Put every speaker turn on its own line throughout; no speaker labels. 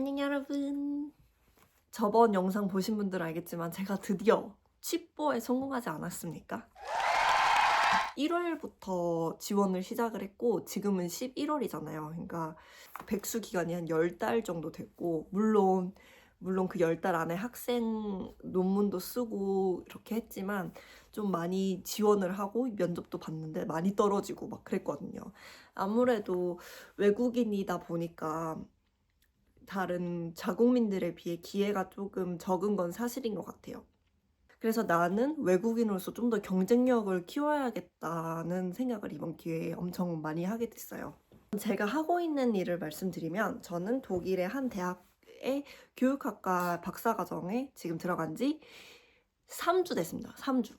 안녕 여러분. 저번 영상 보신 분들은 알겠지만 제가 드디어 취뽀에 성공하지 않았습니까? 1월부터 지원을 시작을 했고 지금은 11월이잖아요. 그러니까 백수 기간이 한 10달 정도 됐고 물론 그 10달 안에 학생 논문도 쓰고 이렇게 했지만 좀 많이 지원을 하고 면접도 봤는데 많이 떨어지고 막 그랬거든요. 아무래도 외국인이다 보니까 다른 자국민들에 비해 기회가 조금 적은 건 사실인 것 같아요. 그래서 나는 외국인으로서 좀 더 경쟁력을 키워야겠다는 생각을 이번 기회에 엄청 많이 하게 됐어요. 제가 하고 있는 일을 말씀드리면 저는 독일의 한 대학의 교육학과 박사과정에 지금 들어간 지 3주 됐습니다. 3주.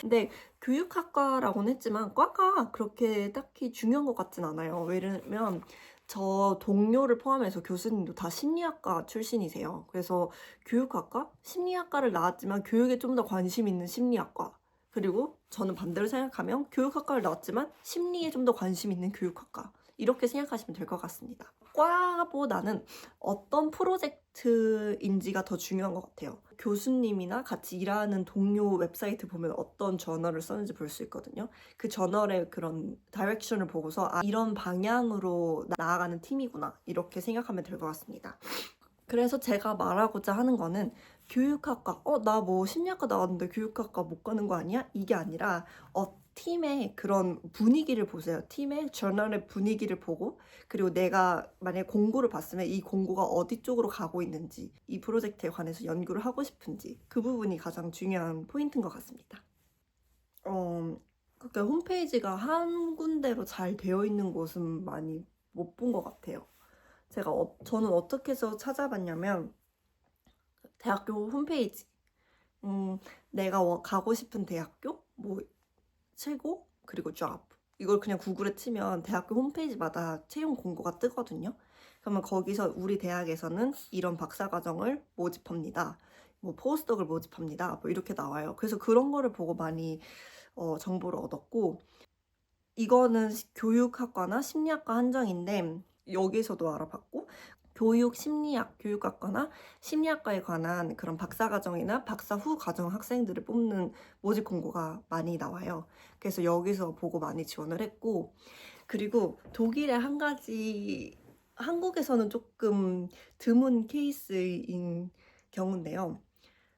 근데 교육학과라고는 했지만 과가 그렇게 딱히 중요한 것 같진 않아요. 왜냐면 저 동료를 포함해서 교수님도 다 심리학과 출신이세요. 그래서 교육학과? 심리학과를 나왔지만 교육에 좀 더 관심 있는 심리학과. 그리고 저는 반대로 생각하면 교육학과를 나왔지만 심리에 좀 더 관심 있는 교육학과. 이렇게 생각하시면 될 것 같습니다. 과보다는 어떤 프로젝트인지가 더 중요한 것 같아요. 교수님이나 같이 일하는 동료 웹사이트 보면 어떤 저널을 썼는지 볼 수 있거든요. 그 저널의 그런 다이렉션을 보고서 이런 방향으로 나아가는 팀이구나 이렇게 생각하면 될 것 같습니다. 그래서 제가 말하고자 하는 거는 교육학과, 나 뭐 심리학과 나왔는데 교육학과 못 가는 거 아니야? 이게 아니라 팀의 그런 분위기를 보세요. 팀의 저널의 분위기를 보고 그리고 내가 만약에 공고를 봤으면 이 공고가 어디 쪽으로 가고 있는지 이 프로젝트에 관해서 연구를 하고 싶은지 그 부분이 가장 중요한 포인트인 것 같습니다. 그러니까 홈페이지가 한 군데로 잘 되어 있는 곳은 많이 못 본 것 같아요. 저는 어떻게 해서 찾아봤냐면 대학교 홈페이지, 내가 가고 싶은 대학교, 뭐 최고, 그리고 job 이걸 그냥 구글에 치면 대학교 홈페이지마다 채용 공고가 뜨거든요. 그러면 거기서 우리 대학에서는 이런 박사과정을 모집합니다. 뭐 포스덕을 모집합니다. 뭐 이렇게 나와요. 그래서 그런 거를 보고 많이 정보를 얻었고 이거는 교육학과나 심리학과 한정인데 여기서도 알아봤고 교육 심리학 교육학과나 심리학과에 관한 그런 박사과정이나 박사 후 과정 학생들을 뽑는 모집 공고가 많이 나와요. 그래서 여기서 보고 많이 지원을 했고 그리고 독일의 한 가지 한국에서는 조금 드문 케이스인 경우인데요.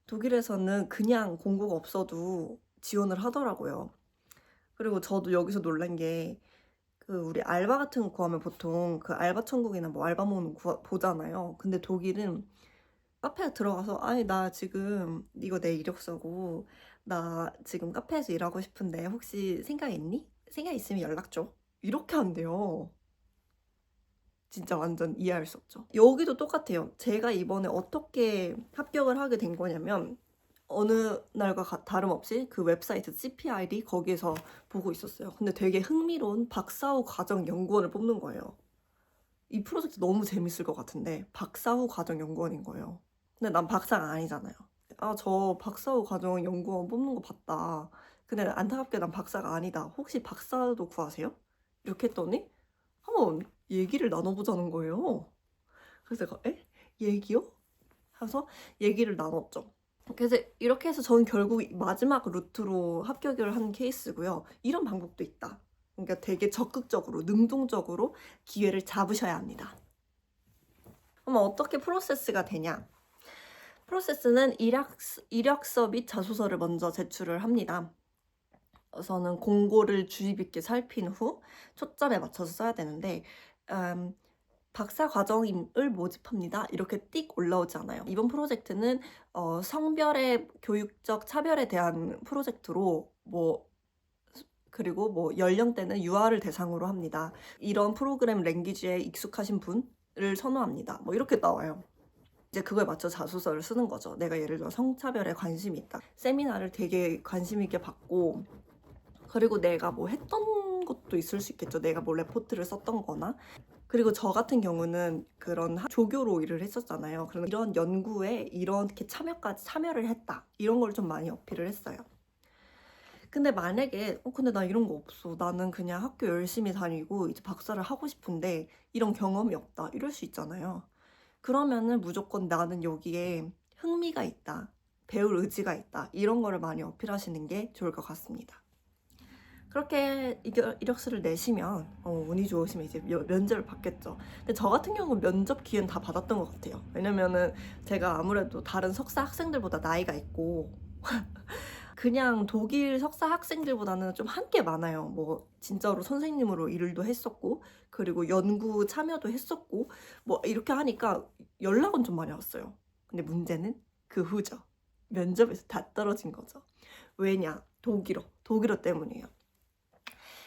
독일에서는 그냥 공고가 없어도 지원을 하더라고요. 그리고 저도 여기서 놀란 게 우리 알바 같은 거 구하면 보통 그 알바 천국이나 뭐 알바몬 보잖아요. 근데 독일은 카페에 들어가서 아니 나 지금 이거 내 이력서고 나 지금 카페에서 일하고 싶은데 혹시 생각 있니? 생각 있으면 연락 줘. 이렇게 한대요. 진짜 완전 이해할 수 없죠. 여기도 똑같아요. 제가 이번에 어떻게 합격을 하게 된 거냐면 어느 날과 다름없이 그 웹사이트 CPID 거기에서 보고 있었어요. 근데 되게 흥미로운 박사후 과정 연구원을 뽑는 거예요. 이 프로젝트 너무 재밌을 것 같은데 박사후 과정 연구원인 거예요. 근데 난 박사가 아니잖아요. 저 박사후 과정 연구원 뽑는 거 봤다. 근데 안타깝게 난 박사가 아니다. 혹시 박사도 구하세요? 이렇게 했더니 한번 얘기를 나눠보자는 거예요. 그래서 제가 얘기요? 하면서 얘기를 나눴죠. 그래서 이렇게 해서 저는 결국 마지막 루트로 합격을 한 케이스고요. 이런 방법도 있다. 그러니까 되게 적극적으로, 능동적으로 기회를 잡으셔야 합니다. 그럼 어떻게 프로세스가 되냐? 프로세스는 이력서 및 자소서를 먼저 제출을 합니다. 우선은 공고를 주의 깊게 살핀 후 초점에 맞춰서 써야 되는데 박사 과정을 모집합니다. 이렇게 띡 올라오지 않아요. 이번 프로젝트는 성별의 교육적 차별에 대한 프로젝트로 그리고 연령대는 유아를 대상으로 합니다. 이런 프로그램 랭귀지에 익숙하신 분을 선호합니다. 이렇게 나와요. 이제 그거에 맞춰 자소서를 쓰는 거죠. 내가 예를 들어 성차별에 관심이 있다. 세미나를 되게 관심 있게 받고 그리고 내가 했던 것도 있을 수 있겠죠. 내가 레포트를 썼던 거나 그리고 저 같은 경우는 그런 조교로 일을 했었잖아요. 그럼 이런 연구에 이렇게 참여를 했다. 이런 걸 좀 많이 어필을 했어요. 근데 만약에 근데 나 이런 거 없어. 나는 그냥 학교 열심히 다니고 이제 박사를 하고 싶은데 이런 경험이 없다. 이럴 수 있잖아요. 그러면은 무조건 나는 여기에 흥미가 있다, 배울 의지가 있다, 이런 거를 많이 어필하시는 게 좋을 것 같습니다. 그렇게 이력서를 내시면 운이 좋으시면 이제 면접을 받겠죠. 근데 저 같은 경우는 면접 기회는 다 받았던 것 같아요. 왜냐면은 제가 아무래도 다른 석사 학생들보다 나이가 있고 그냥 독일 석사 학생들보다는 좀 한 게 많아요. 뭐 진짜로 선생님으로 일도 했었고, 그리고 연구 참여도 했었고, 뭐 이렇게 하니까 연락은 좀 많이 왔어요. 근데 문제는 그 후죠. 면접에서 다 떨어진 거죠. 왜냐? 독일어 때문이에요.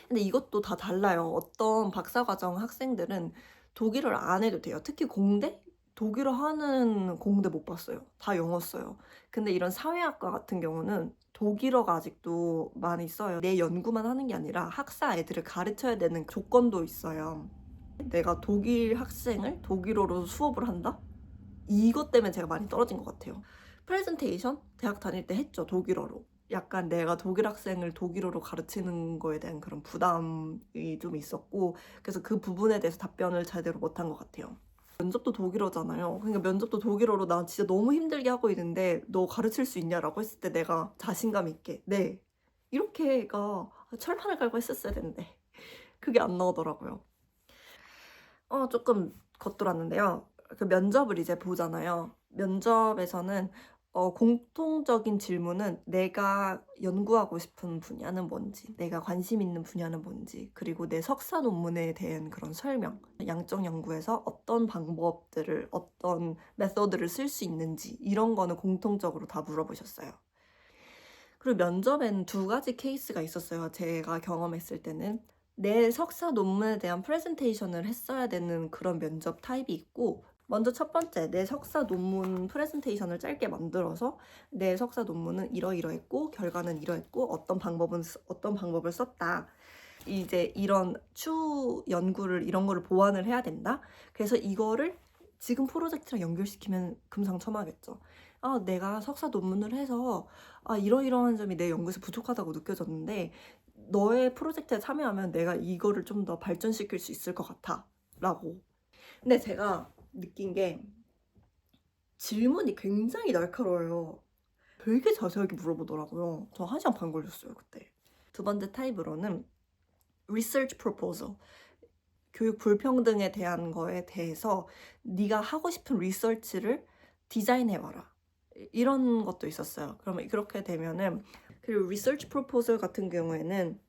근데 이것도 다 달라요. 어떤 박사과정 학생들은 독일어를 안 해도 돼요. 특히 공대? 독일어 하는 공대 못 봤어요. 다 영어 써요. 근데 이런 사회학과 같은 경우는 독일어가 아직도 많이 써요. 내 연구만 하는 게 아니라 학사 애들을 가르쳐야 되는 조건도 있어요. 내가 독일 학생을 독일어로 수업을 한다? 이것 때문에 제가 많이 떨어진 것 같아요. 프레젠테이션 대학 다닐 때 했죠, 독일어로. 약간 내가 독일 학생을 독일어로 가르치는 거에 대한 그런 부담이 좀 있었고, 그래서 그 부분에 대해서 답변을 제대로 못한 것 같아요. 면접도 독일어잖아요. 그러니까 면접도 독일어로 나 진짜 너무 힘들게 하고 있는데 너 가르칠 수 있냐라고 했을 때 내가 자신감 있게 네, 이렇게가 철판을 깔고 했었어야 되는데 그게 안 나오더라고요. 조금 겉돌았는데요. 그 면접을 이제 보잖아요. 면접에서는 공통적인 질문은 내가 연구하고 싶은 분야는 뭔지, 내가 관심 있는 분야는 뭔지, 그리고 내 석사 논문에 대한 그런 설명, 양적 연구에서 어떤 방법들을, 어떤 메소드를 쓸 수 있는지, 이런 거는 공통적으로 다 물어보셨어요. 그리고 면접엔 두 가지 케이스가 있었어요. 제가 경험했을 때는. 내 석사 논문에 대한 프레젠테이션을 했어야 되는 그런 면접 타입이 있고, 먼저 첫 번째, 내 석사 논문 프레젠테이션을 짧게 만들어서 내 석사 논문은 이러이러했고 결과는 이러했고 어떤 방법을 썼다. 이제 이런 추 연구를 이런 거를 보완을 해야 된다. 그래서 이거를 지금 프로젝트랑 연결시키면 금상첨화겠죠. 내가 석사 논문을 해서 이러이러한 점이 내 연구에서 부족하다고 느껴졌는데 너의 프로젝트에 참여하면 내가 이거를 좀 더 발전시킬 수 있을 것 같아 라고. 근데 제가 느낀 게 질문이 굉장히 날카로워요. 되게 자세하게 물어보더라고요. 저 1시간 반 걸렸어요 그때. 두 번째 타입으로는 research proposal, 교육 불평등에 대한 거에 대해서 네가 하고 싶은 리서치를 디자인해와라, 이런 것도 있었어요. 그러면 그렇게 되면은, 그리고 리서치 프로포설 같은 경우에는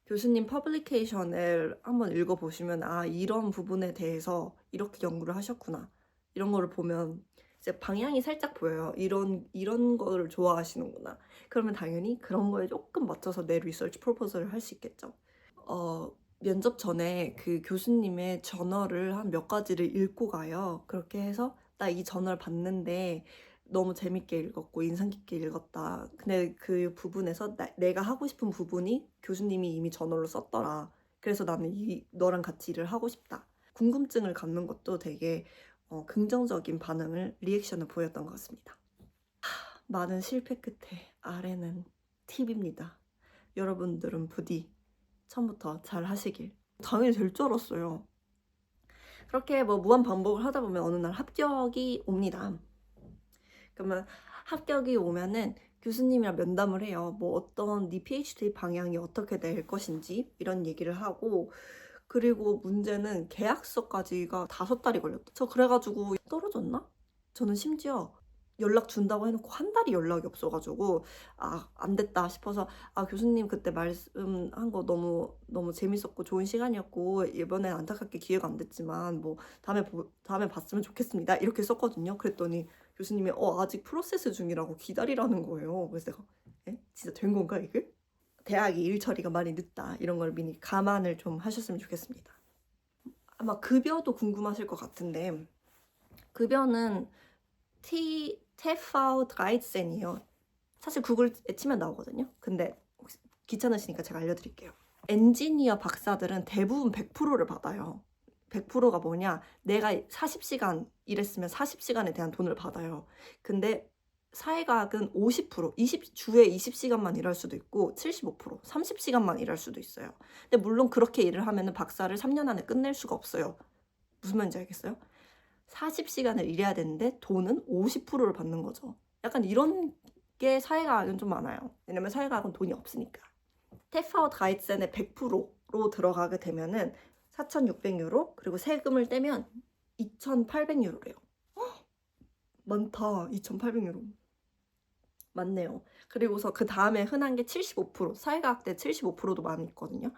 교수님 퍼블리케이션을 한번 읽어보시면 이런 부분에 대해서 이렇게 연구를 하셨구나, 이런 거를 보면 이제 방향이 살짝 보여요. 이런 거를 좋아하시는구나. 그러면 당연히 그런 거에 조금 맞춰서 내 리서치 프로포설을 할 수 있겠죠. 면접 전에 그 교수님의 저널을 한 몇 가지를 읽고 가요. 그렇게 해서 나 이 저널 봤는데 너무 재밌게 읽었고 인상 깊게 읽었다. 근데 그 부분에서 내가 하고 싶은 부분이 교수님이 이미 저널로 썼더라. 그래서 나는 너랑 같이 일을 하고 싶다. 궁금증을 갖는 것도 되게 긍정적인 리액션을 보였던 것 같습니다. 많은 실패 끝에 아래는 팁입니다. 여러분들은 부디 처음부터 잘 하시길. 당연히 될 줄 알았어요. 그렇게 뭐 무한 반복을 하다 보면 어느 날 합격이 옵니다. 그러면 합격이 오면은 교수님이랑 면담을 해요. 뭐 어떤 네 PhD 방향이 어떻게 될 것인지 이런 얘기를 하고, 그리고 문제는 계약서까지가 5달이 걸렸다. 저 그래가지고 떨어졌나? 저는 심지어 연락 준다고 해놓고 한 달이 연락이 없어가지고 안 됐다 싶어서 교수님 그때 말씀한 거 너무 재밌었고 좋은 시간이었고 이번엔 안타깝게 기회가 안 됐지만 뭐 다음에 봤으면 좋겠습니다, 이렇게 썼거든요. 그랬더니 교수님이 아직 프로세스 중이라고 기다리라는 거예요. 그래서 내가 진짜 된 건가 이게? 대학이 일 처리가 많이 늦다, 이런 걸 미리 감안을 좀 하셨으면 좋겠습니다. 아마 급여도 궁금하실 것 같은데, 급여는 TV13이에요. 사실 구글에 치면 나오거든요. 근데 혹시 귀찮으시니까 제가 알려드릴게요. 엔지니어 박사들은 대부분 100%를 받아요. 100%가 뭐냐? 내가 40시간 일했으면 40시간에 대한 돈을 받아요. 근데 사회과학은 50%, 주에 20시간만 일할 수도 있고 75%, 30시간만 일할 수도 있어요. 근데 물론 그렇게 일을 하면 박사를 3년 안에 끝낼 수가 없어요. 무슨 말인지 알겠어요? 40시간을 일해야 되는데 돈은 50%를 받는 거죠. 약간 이런 게 사회과학은 좀 많아요. 왜냐면 사회과학은 돈이 없으니까. TV 가이드센에 100%로 들어가게 되면은 4,600유로, 그리고 세금을 떼면 2,800유로래요. 많다. 2,800유로. 많네요. 그리고서 그 다음에 흔한 게 75%, 사회과학대 75%도 많이 있거든요.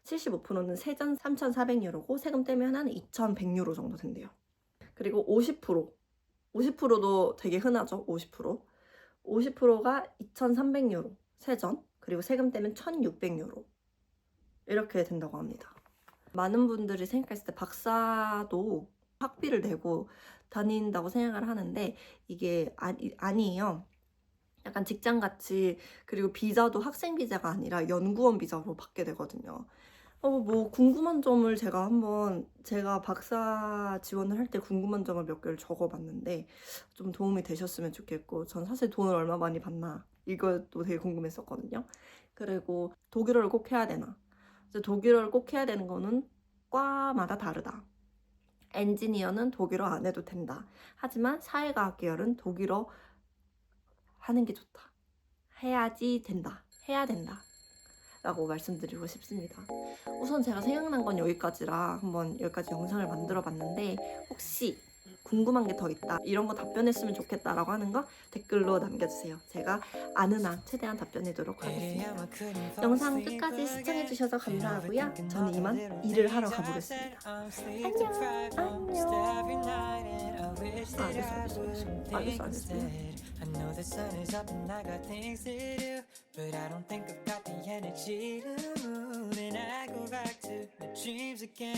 75%는 세전 3,400유로고 세금 떼면 한 2,100유로 정도 된대요. 그리고 50%도 되게 흔하죠. 50%가 2,300유로 세전, 그리고 세금 떼면 1,600유로 이렇게 된다고 합니다. 많은 분들이 생각했을 때 박사도 학비를 내고 다닌다고 생각을 하는데 이게 아니에요. 약간 직장같이, 그리고 비자도 학생 비자가 아니라 연구원 비자로 받게 되거든요. 뭐 궁금한 점을 제가 박사 지원을 할 때 궁금한 점을 몇 개를 적어봤는데 좀 도움이 되셨으면 좋겠고, 전 사실 돈을 얼마 많이 받나 이것도 되게 궁금했었거든요. 그리고 독일어를 꼭 해야 되나? 이제 독일어를 꼭 해야 되는 거는 과마다 다르다. 엔지니어는 독일어 안 해도 된다. 하지만 사회과학 계열은 독일어 하는 게 좋다. 해야지 된다. 해야 된다. 라고 말씀드리고 싶습니다. 우선 제가 생각난 건 여기까지라 한번 여기까지 영상을 만들어 봤는데, 혹시 궁금한 게 더 있다, 이런 거 답변했으면 좋겠다라고 하는 거 댓글로 남겨주세요. 제가 아는 한 최대한 답변하도록 하겠습니다. 영상 끝까지 시청해주셔서 감사하고요. 저는 이만 일을 하러 가보겠습니다. 안녕. 알겠어.
I know the sun is up and I got things to do, but I don't think I've got the energy to move, and I go back to my dreams again.